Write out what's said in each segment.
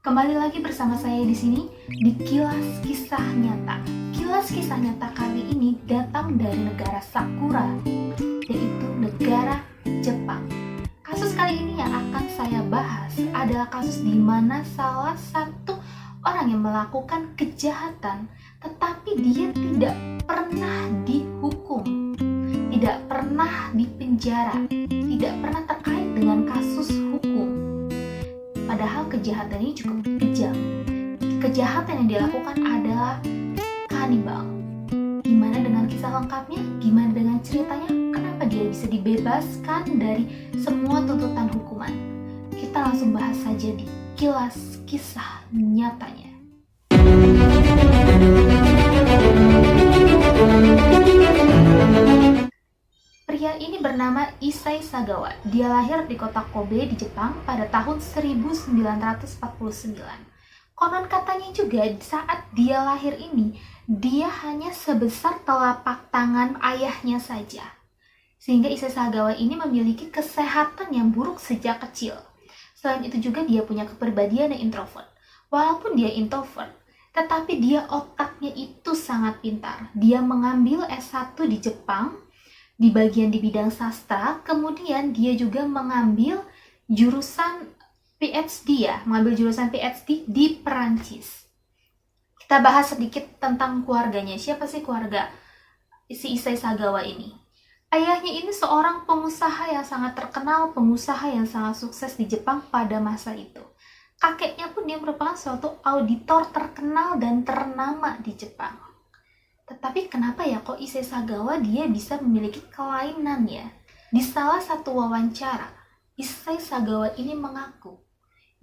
Kembali lagi bersama saya di sini di Kilas Kisah Nyata. Kilas Kisah Nyata kali ini datang dari negara Sakura, yaitu negara Jepang. Kasus kali ini yang akan saya bahas adalah kasus di mana salah satu orang yang melakukan kejahatan, tetapi dia tidak pernah dihukum, tidak pernah dipenjara, tidak pernah terkait dengan kasus hukum. Padahal kejahatan ini cukup kejam. Kejahatan yang dilakukan adalah kanibal. Gimana dengan kisah lengkapnya? Gimana dengan ceritanya? Kenapa dia bisa dibebaskan dari semua tuntutan hukuman? Kita langsung bahas saja di Kilas Kisah Nyatanya. Pria ini bernama Issei Sagawa. Dia lahir di kota Kobe di Jepang pada tahun 1949. Konon katanya juga saat dia lahir ini, dia hanya sebesar telapak tangan ayahnya saja. Sehingga Issei Sagawa ini memiliki kesehatan yang buruk sejak kecil. Selain itu juga dia punya kepribadian yang introvert. Walaupun dia introvert, tetapi dia otaknya itu sangat pintar. Dia mengambil S1 di Jepang, di bidang sastra, kemudian dia juga mengambil jurusan PhD di Perancis. Kita bahas sedikit tentang keluarganya. Siapa sih keluarga si Issei Sagawa ini? Ayahnya ini seorang pengusaha yang sangat terkenal, pengusaha yang sangat sukses di Jepang pada masa itu. Kakeknya pun dia merupakan suatu auditor terkenal dan ternama di Jepang. Tetapi kenapa ya kok Issei Sagawa dia bisa memiliki kelainan ya? Di salah satu wawancara, Issei Sagawa ini mengaku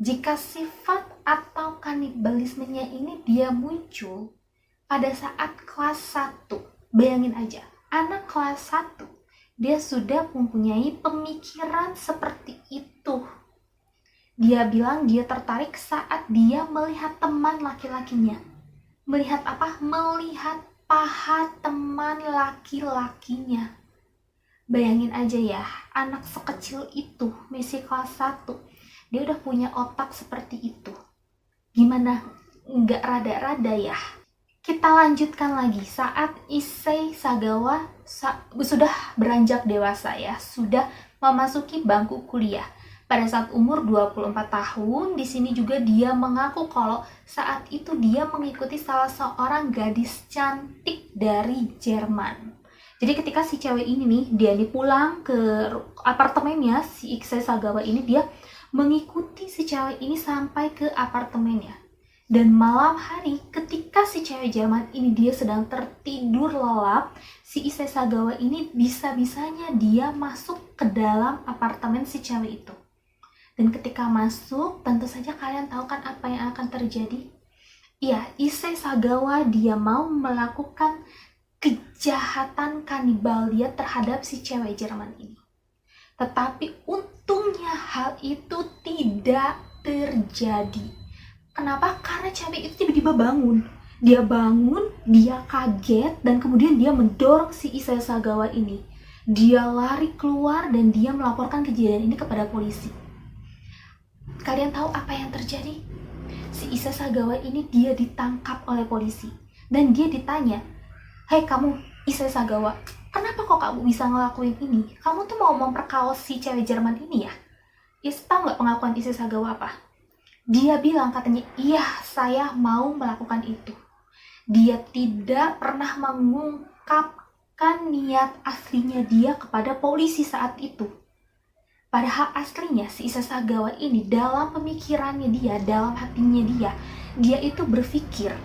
jika sifat atau kanibalismenya ini dia muncul pada saat kelas 1. Bayangin aja, anak kelas 1 dia sudah mempunyai pemikiran seperti itu. Dia bilang dia tertarik saat dia melihat teman laki-lakinya. Melihat apa? Melihat paha teman laki-lakinya. Bayangin aja ya, anak sekecil itu, masih kelas 1, dia udah punya otak seperti itu. Gimana nggak rada-rada ya? Kita lanjutkan lagi, saat Issei Sagawa sudah beranjak dewasa ya, sudah memasuki bangku kuliah. Pada saat umur 24 tahun, di sini juga dia mengaku kalau saat itu dia mengikuti salah seorang gadis cantik dari Jerman. Jadi ketika si cewek ini nih, dia pulang ke apartemennya, si Issei Sagawa ini dia mengikuti si cewek ini sampai ke apartemennya. Dan malam hari ketika si cewek Jerman ini dia sedang tertidur lelap, si Issei Sagawa ini bisa-bisanya dia masuk ke dalam apartemen si cewek itu. Dan ketika masuk, tentu saja kalian tahu kan apa yang akan terjadi? Iya, Issei Sagawa dia mau melakukan kejahatan kanibal dia terhadap si cewek Jerman ini. Tetapi untungnya hal itu tidak terjadi. Kenapa? Karena cewek itu tiba-tiba bangun. Dia bangun, dia kaget, dan kemudian dia mendorong si Issei Sagawa ini. Dia lari keluar dan dia melaporkan kejadian ini kepada polisi. Kalian tahu apa yang terjadi? Si Issei Sagawa ini dia ditangkap oleh polisi. Dan dia ditanya, "Hei kamu Issei Sagawa, kenapa kok kamu bisa ngelakuin ini? Kamu tuh mau memperkaos si cewek Jerman ini ya?" Tahu nggak pengakuan Issei Sagawa apa? Dia bilang katanya, "Iya, saya mau melakukan itu." Dia tidak pernah mengungkapkan niat aslinya dia kepada polisi saat itu. Padahal aslinya si Issei Sagawa ini dalam pemikirannya dia, dalam hatinya dia itu berpikir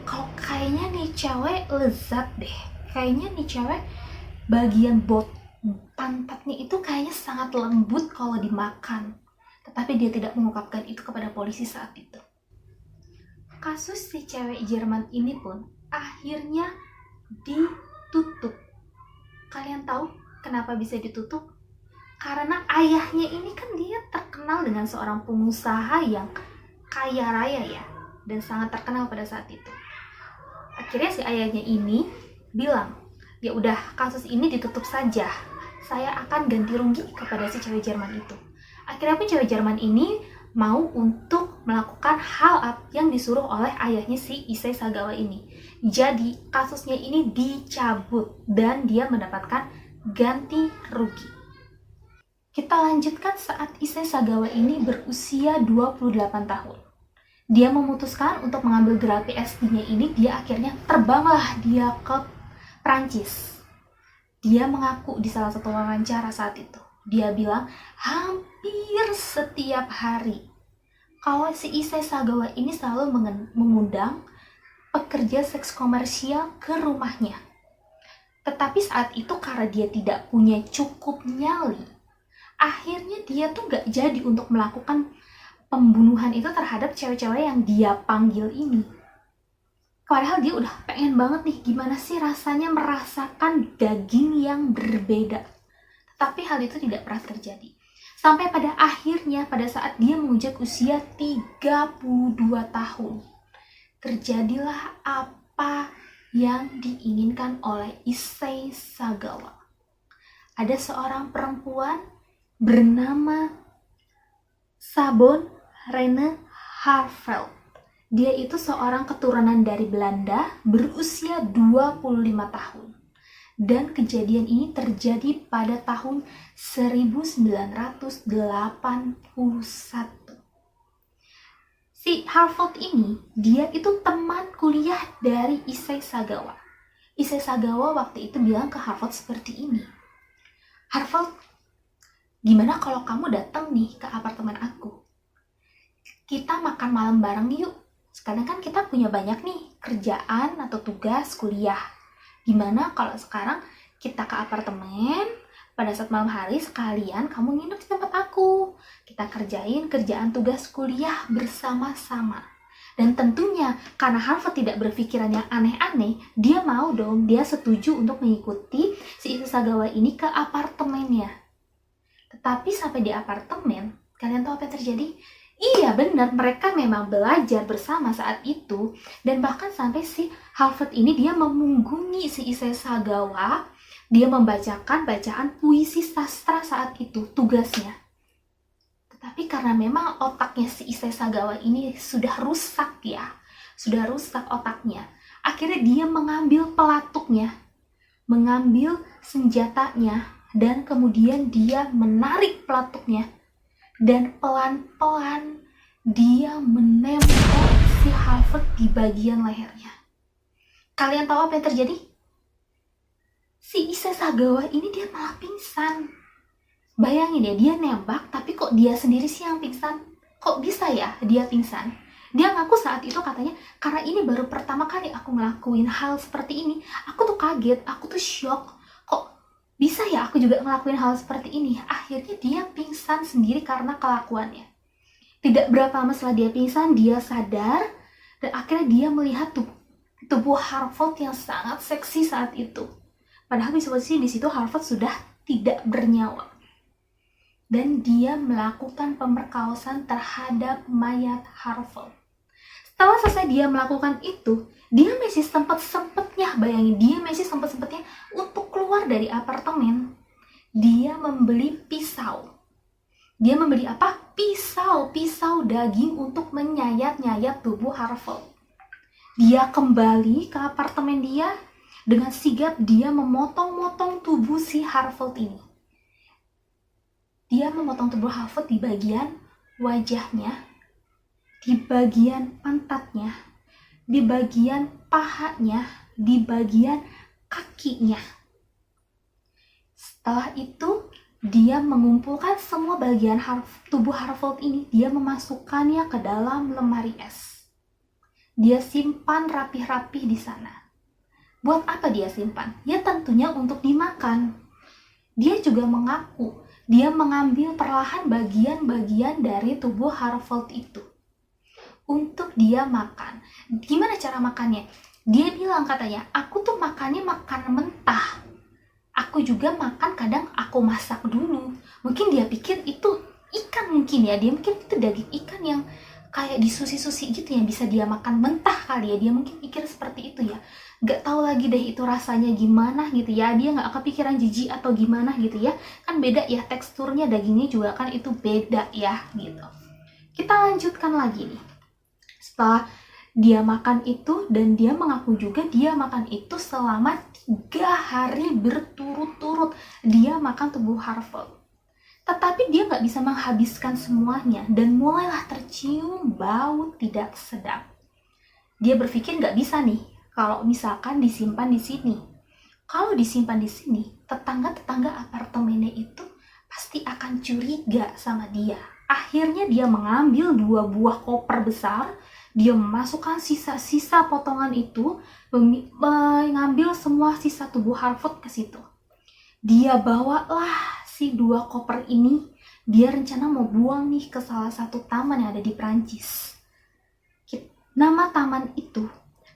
kalau kayaknya nih cewek lezat deh, kayaknya nih cewek bagian pantatnya itu kayaknya sangat lembut kalau dimakan. Tetapi dia tidak mengungkapkan itu kepada polisi saat itu. Kasus si cewek Jerman ini pun akhirnya ditutup. Kalian tahu kenapa bisa ditutup? Karena ayahnya ini kan dia terkenal dengan seorang pengusaha yang kaya raya ya, dan sangat terkenal pada saat itu. Akhirnya si ayahnya ini bilang, ya udah kasus ini ditutup saja, saya akan ganti rugi kepada si cewek Jerman itu. Akhirnya pun cewek Jerman ini mau untuk melakukan hal yang disuruh oleh ayahnya si Issei Sagawa ini. Jadi kasusnya ini dicabut dan dia mendapatkan ganti rugi. Kita lanjutkan saat Issei Sagawa ini berusia 28 tahun. Dia memutuskan untuk mengambil gelar PhD-nya ini, dia akhirnya terbanglah dia ke Prancis. Dia mengaku di salah satu wawancara saat itu. Dia bilang hampir setiap hari kalau si Issei Sagawa ini selalu mengundang pekerja seks komersial ke rumahnya. Tetapi saat itu karena dia tidak punya cukup nyali, akhirnya dia tuh gak jadi untuk melakukan pembunuhan itu terhadap cewek-cewek yang dia panggil ini. Padahal dia udah pengen banget nih gimana sih rasanya merasakan daging yang berbeda. Tapi hal itu tidak pernah terjadi. Sampai pada akhirnya pada saat dia menginjak usia 32 tahun, terjadilah apa yang diinginkan oleh Issei Sagawa. Ada seorang perempuan bernama Sabon Rene Harvelt. Dia itu seorang keturunan dari Belanda berusia 25 tahun. Dan kejadian ini terjadi pada tahun 1981. Si Harvelt ini, dia itu teman kuliah dari Issei Sagawa. Issei Sagawa waktu itu bilang ke Harvelt seperti ini. Harvelt, gimana kalau kamu datang nih ke apartemen aku? Kita makan malam bareng yuk. Sekarang kan kita punya banyak nih kerjaan atau tugas kuliah. Gimana kalau sekarang kita ke apartemen, pada saat malam hari sekalian kamu nginep di tempat aku. Kita kerjain kerjaan tugas kuliah bersama-sama. Dan tentunya karena Harvelt tidak berpikiran yang aneh-aneh, dia mau dong, dia setuju untuk mengikuti si Issei Sagawa ini ke apartemennya. Tetapi sampai di apartemen, kalian tahu apa yang terjadi? Iya benar, mereka memang belajar bersama saat itu. Dan bahkan sampai si Harvelt ini dia memunggungi si Issei Sagawa. Dia membacakan bacaan puisi sastra saat itu, tugasnya. Tetapi karena memang otaknya si Issei Sagawa ini sudah rusak ya. Sudah rusak otaknya. Akhirnya dia mengambil pelatuknya. Mengambil senjatanya. Dan kemudian dia menarik pelatuknya. Dan pelan-pelan dia menembak si Harvelt di bagian lehernya. Kalian tahu apa yang terjadi? Si Issei Sagawa ini dia malah pingsan. Bayangin ya, dia nembak tapi kok dia sendiri sih yang pingsan. Kok bisa ya dia pingsan? Dia ngaku saat itu katanya, karena ini baru pertama kali aku ngelakuin hal seperti ini. Aku tuh kaget, aku tuh shock. Bisa ya aku juga ngelakuin hal seperti ini. Akhirnya dia pingsan sendiri karena kelakuannya. Tidak berapa lama setelah dia pingsan, dia sadar. Dan akhirnya dia melihat tubuh Harvelt yang sangat seksi saat itu. Padahal di situ Harvelt sudah tidak bernyawa. Dan dia melakukan pemerkosaan terhadap mayat Harvelt. Setelah selesai dia melakukan itu, dia masih sempat-sempatnya, bayangin, dia masih sempat-sempatnya untuk keluar dari apartemen. Dia membeli pisau. Dia membeli apa? Pisau daging untuk menyayat-nyayat tubuh Harvelt. Dia kembali ke apartemen dia, dengan sigap dia memotong-motong tubuh si Harvelt ini. Dia memotong tubuh Harvelt di bagian wajahnya, di bagian pantatnya, di bagian pahanya, di bagian kakinya. Setelah itu, dia mengumpulkan semua bagian tubuh Harvelt ini, dia memasukkannya ke dalam lemari es. Dia simpan rapih-rapih di sana. Buat apa dia simpan? Ya tentunya untuk dimakan. Dia juga mengaku, dia mengambil perlahan bagian-bagian dari tubuh Harvelt itu untuk dia makan. Gimana cara makannya? Dia bilang katanya, aku tuh makannya makan mentah. Aku juga makan kadang aku masak dulu. Mungkin dia pikir itu ikan mungkin ya. Dia mungkin itu daging ikan yang kayak disusi-susi gitu yang bisa dia makan mentah kali ya. Dia mungkin pikir seperti itu ya. Gak tahu lagi deh itu rasanya gimana gitu ya. Dia gak kepikiran jijik atau gimana gitu ya. Kan beda ya teksturnya, dagingnya juga kan itu beda ya gitu. Kita lanjutkan lagi nih. Setelah dia makan itu, dan dia mengaku juga dia makan itu selama 3 hari berturut-turut. Dia makan tubuh Harvey. Tetapi dia nggak bisa menghabiskan semuanya, dan mulailah tercium bau tidak sedap. Dia berpikir nggak bisa nih, kalau misalkan disimpan di sini. Kalau disimpan di sini, tetangga-tetangga apartemennya itu pasti akan curiga sama dia. Akhirnya dia mengambil 2 buah koper besar, dia memasukkan sisa-sisa potongan itu, mengambil semua sisa tubuh Harvey ke situ. Dia bawalah si 2 koper ini, dia rencana mau buang nih ke salah satu taman yang ada di Prancis. Nama taman itu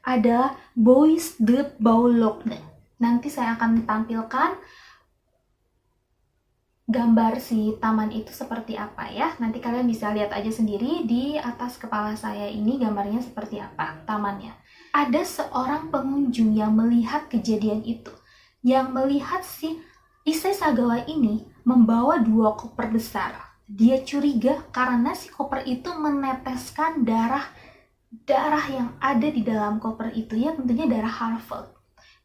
adalah Bois de Boulogne. Nanti saya akan tampilkan gambar si taman itu seperti apa ya. Nanti kalian bisa lihat aja sendiri di atas kepala saya ini gambarnya seperti apa tamannya. Ada seorang pengunjung yang melihat kejadian itu, yang melihat si Issei Sagawa ini membawa 2 koper besar. Dia curiga karena si koper itu meneteskan darah yang ada di dalam koper itu, ya tentunya darah Harvey.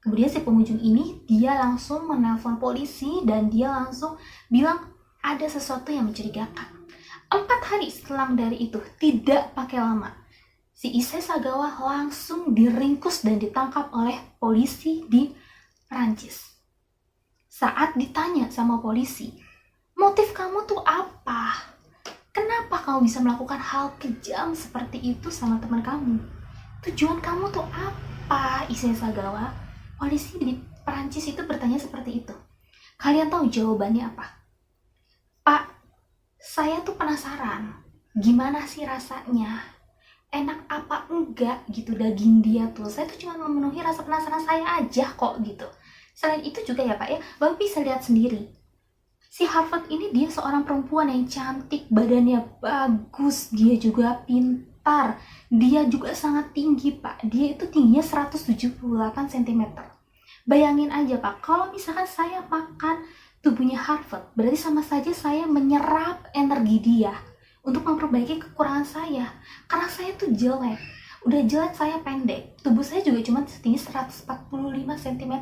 Kemudian si pengunjung ini dia langsung menelpon polisi dan dia langsung bilang ada sesuatu yang mencurigakan. 4 hari setelah dari itu, tidak pakai lama, si Issei Sagawa langsung diringkus dan ditangkap oleh polisi di Prancis. Saat ditanya sama polisi, motif kamu tuh apa? Kenapa kamu bisa melakukan hal kejam seperti itu sama teman kamu? Tujuan kamu tuh apa, Issei Sagawa? Polisi di Prancis itu bertanya seperti itu. Kalian tahu jawabannya apa? Pak, saya tuh penasaran. Gimana sih rasanya? Enak apa enggak gitu daging dia tuh. Saya tuh cuma memenuhi rasa penasaran saya aja kok gitu. Selain itu juga ya Pak ya, Bapak bisa lihat sendiri. Si Harvey ini dia seorang perempuan yang cantik, badannya bagus, dia juga pintar. Dia juga sangat tinggi Pak. Dia itu tingginya 178 cm. Bayangin aja Pak, kalau misalkan saya makan tubuhnya Harvey, berarti sama saja saya menyerap energi dia untuk memperbaiki kekurangan saya. Karena saya tuh jelek. Udah jelek saya pendek. Tubuh saya juga cuma setinggi 145 cm.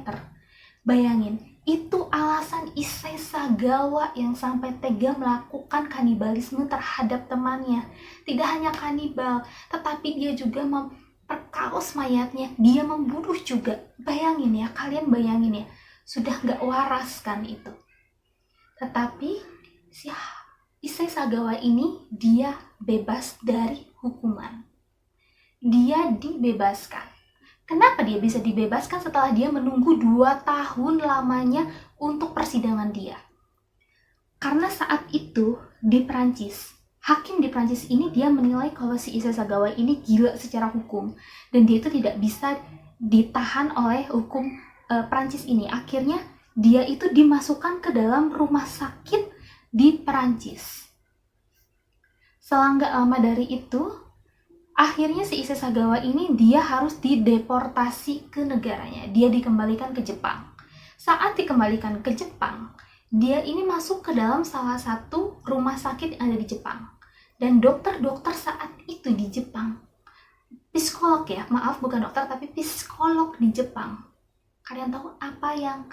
Bayangin, itu alasan Issei Sagawa yang sampai tega melakukan kanibalisme terhadap temannya. Tidak hanya kanibal, tetapi dia juga memperkaos mayatnya. Dia membunuh juga. Bayangin ya, kalian bayangin ya. Sudah nggak waras kan itu. Tetapi si Issei Sagawa ini dia bebas dari hukuman. Dia dibebaskan. Kenapa dia bisa dibebaskan setelah dia menunggu 2 tahun lamanya untuk persidangan dia? Karena saat itu di Prancis, hakim di Prancis ini dia menilai kalau si Issei Sagawa ini gila secara hukum. Dan dia itu tidak bisa ditahan oleh hukum Prancis ini. Akhirnya dia itu dimasukkan ke dalam rumah sakit di Prancis. Selang gak lama dari itu, akhirnya si Issei Sagawa ini dia harus dideportasi ke negaranya. Dia dikembalikan ke Jepang. Saat dikembalikan ke Jepang, dia ini masuk ke dalam salah satu rumah sakit yang ada di Jepang. Dan dokter-dokter saat itu di Jepang, psikolog ya, maaf bukan dokter tapi psikolog di Jepang. Kalian tahu apa yang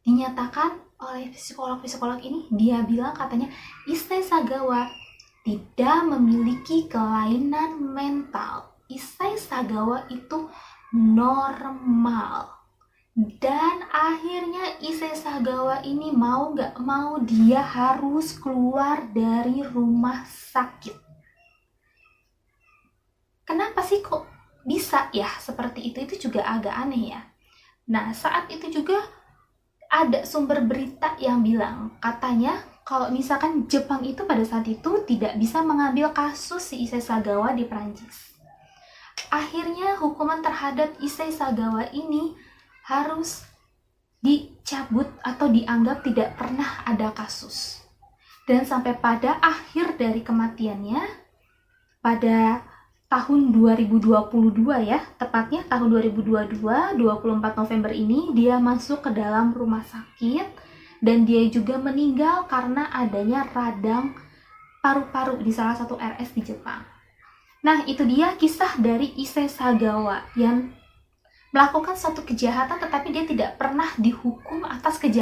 dinyatakan oleh psikolog-psikolog ini? Dia bilang katanya Issei Sagawa tidak memiliki kelainan mental. Issei Sagawa itu normal. Dan akhirnya Issei Sagawa ini mau gak mau dia harus keluar dari rumah sakit. Kenapa sih kok bisa ya seperti itu? Itu juga agak aneh ya. Nah, saat itu juga ada sumber berita yang bilang katanya kalau misalkan Jepang itu pada saat itu tidak bisa mengambil kasus si Issei Sagawa di Prancis. Akhirnya hukuman terhadap Issei Sagawa ini harus dicabut atau dianggap tidak pernah ada kasus. Dan sampai pada akhir dari kematiannya, pada tahun 2022 ya, tepatnya tahun 2022, 24 November ini, dia masuk ke dalam rumah sakit. Dan dia juga meninggal karena adanya radang paru-paru di salah satu RS di Jepang. Nah, itu dia kisah dari Issei Sagawa yang melakukan suatu kejahatan tetapi dia tidak pernah dihukum atas kejahatan